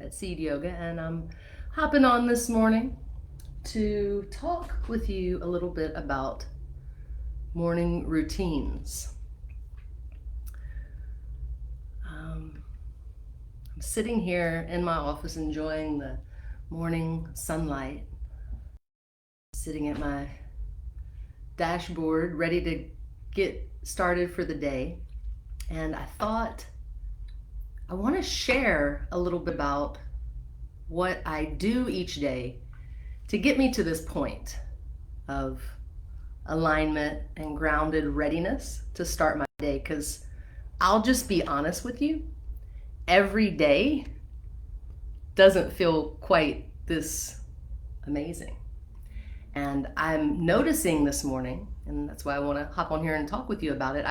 at Seed Yoga, and I'm hopping on this morning to talk with you a little bit about morning routines. I'm sitting here in my office enjoying the morning sunlight, sitting at my dashboard ready to get started for the day, and I thought I want to share a little bit about what I do each day to get me to this point of alignment and grounded readiness to start my day. Because I'll just be honest with you, every day doesn't feel quite this amazing. And I'm noticing this morning, and that's why I want to hop on here and talk with you about it.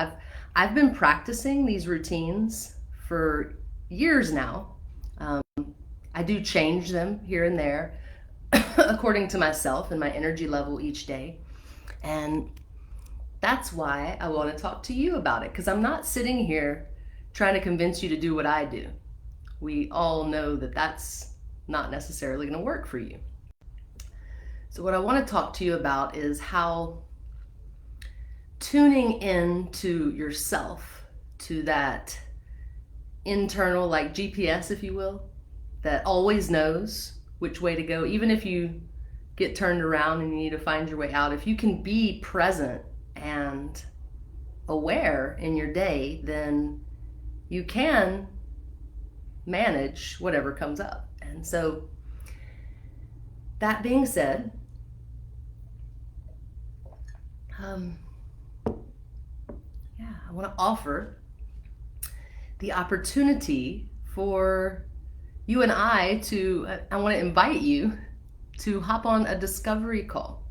I've been practicing these routines for years now. I do change them here and there according to myself and my energy level each day. And that's why I want to talk to you about it, because I'm not sitting here trying to convince you to do what I do. We all know that that's not necessarily going to work for you. So what I want to talk to you about is how tuning in to yourself, to that internal, like GPS, if you will, that always knows which way to go, even if you get turned around and you need to find your way out. If you can be present and aware in your day, then you can manage whatever comes up. And so, that being said, I want to offer the opportunity for you and I want to invite you to hop on a discovery call.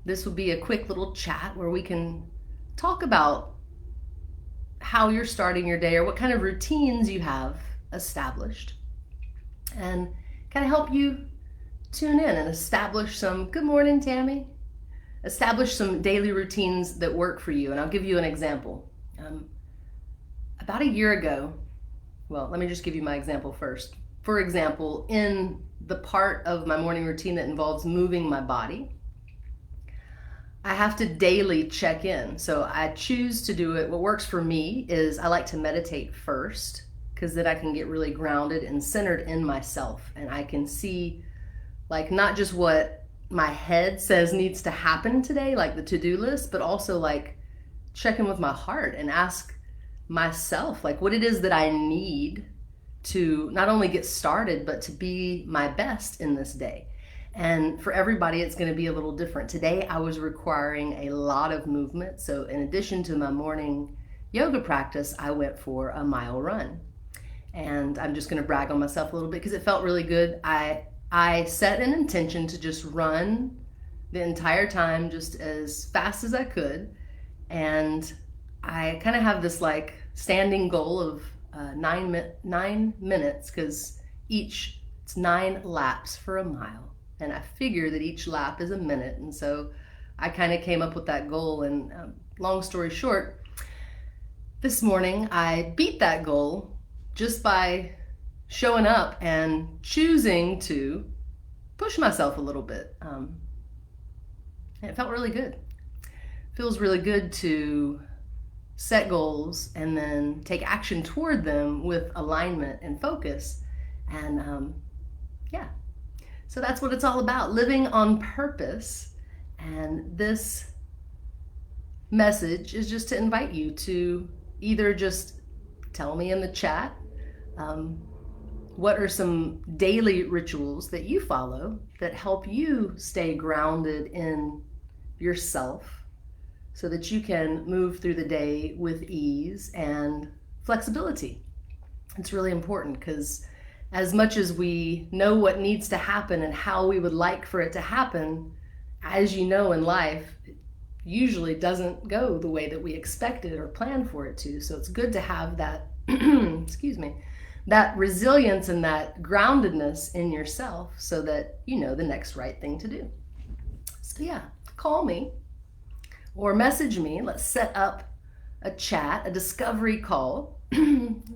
This will be a quick little chat where we can talk about how you're starting your day or what kind of routines you have established, and kind of help you tune in and establish some, good morning, Tammy, establish some daily routines that work for you. And I'll give you an example. About a year ago, well, let me just give you my example first. For example, in the part of my morning routine that involves moving my body, I have to daily check in. So I choose to do it. What works for me is I like to meditate first, because then I can get really grounded and centered in myself, and I can see, like, not just what my head says needs to happen today, like the to-do list, but also like check in with my heart and ask myself like what it is that I need to not only get started, but to be my best in this day. And for everybody, it's going to be a little different. Today, I was requiring a lot of movement. So in addition to my morning yoga practice, I went for a mile run. And I'm just going to brag on myself a little bit because it felt really good. I set an intention to just run the entire time, just as fast as I could. And I kind of have this like standing goal of 9 minutes, because it's 9 laps for a mile. And I figure that each lap is a minute. And so I kind of came up with that goal. And long story short, this morning I beat that goal just by showing up and choosing to push myself a little bit. And it felt really good. It feels really good to set goals and then take action toward them with alignment and focus. And so that's what it's all about, living on purpose. And this message is just to invite you to either just tell me in the chat what are some daily rituals that you follow that help you stay grounded in yourself so that you can move through the day with ease and flexibility. It's really important, because as much as we know what needs to happen and how we would like for it to happen, as you know in life, it usually doesn't go the way that we expected or planned for it to. So it's good to have that, excuse me, that resilience and that groundedness in yourself so that you know the next right thing to do. So call me or message me. Let's set up a chat, a discovery call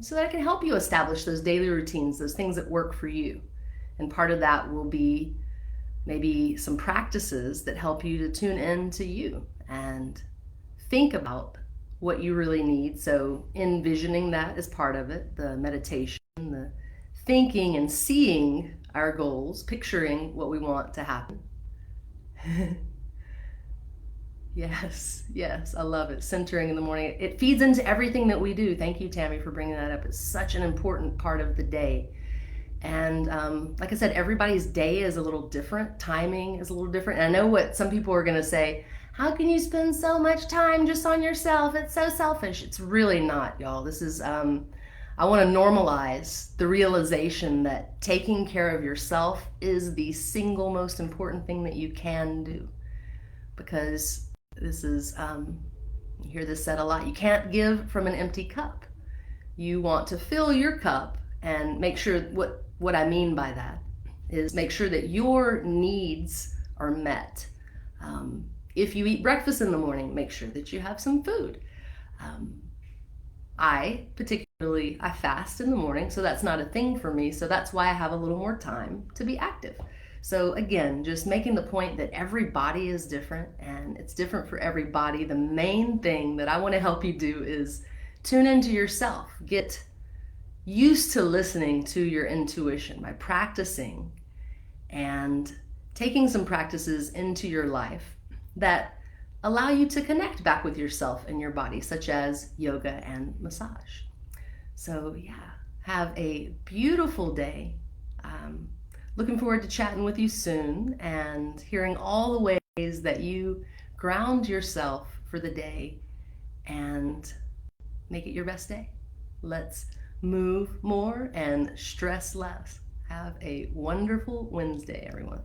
so that I can help you establish those daily routines, those things that work for you. And part of that will be maybe some practices that help you to tune in to you and think about what you really need. So envisioning that is part of it, the meditation, the thinking and seeing our goals, picturing what we want to happen. Yes, yes, I love it. Centering in the morning. It feeds into everything that we do. Thank you, Tammy, for bringing that up. It's such an important part of the day. And like I said, everybody's day is a little different. Timing is a little different. And I know what some people are going to say. How can you spend so much time just on yourself? It's so selfish. It's really not, y'all. This is, I want to normalize the realization that taking care of yourself is the single most important thing that you can do. Because this is, you hear this said a lot, you can't give from an empty cup. You want to fill your cup and make sure, what I mean by that is make sure that your needs are met. If you eat breakfast in the morning, make sure that you have some food. I fast in the morning, so that's not a thing for me. So that's why I have a little more time to be active. So again, just making the point that every body is different and it's different for every body. The main thing that I want to help you do is tune into yourself. Get used to listening to your intuition by practicing and taking some practices into your life that allow you to connect back with yourself and your body, such as yoga and massage. So yeah, have a beautiful day. Looking forward to chatting with you soon and hearing all the ways that you ground yourself for the day and make it your best day. Let's move more and stress less. Have a wonderful Wednesday, everyone.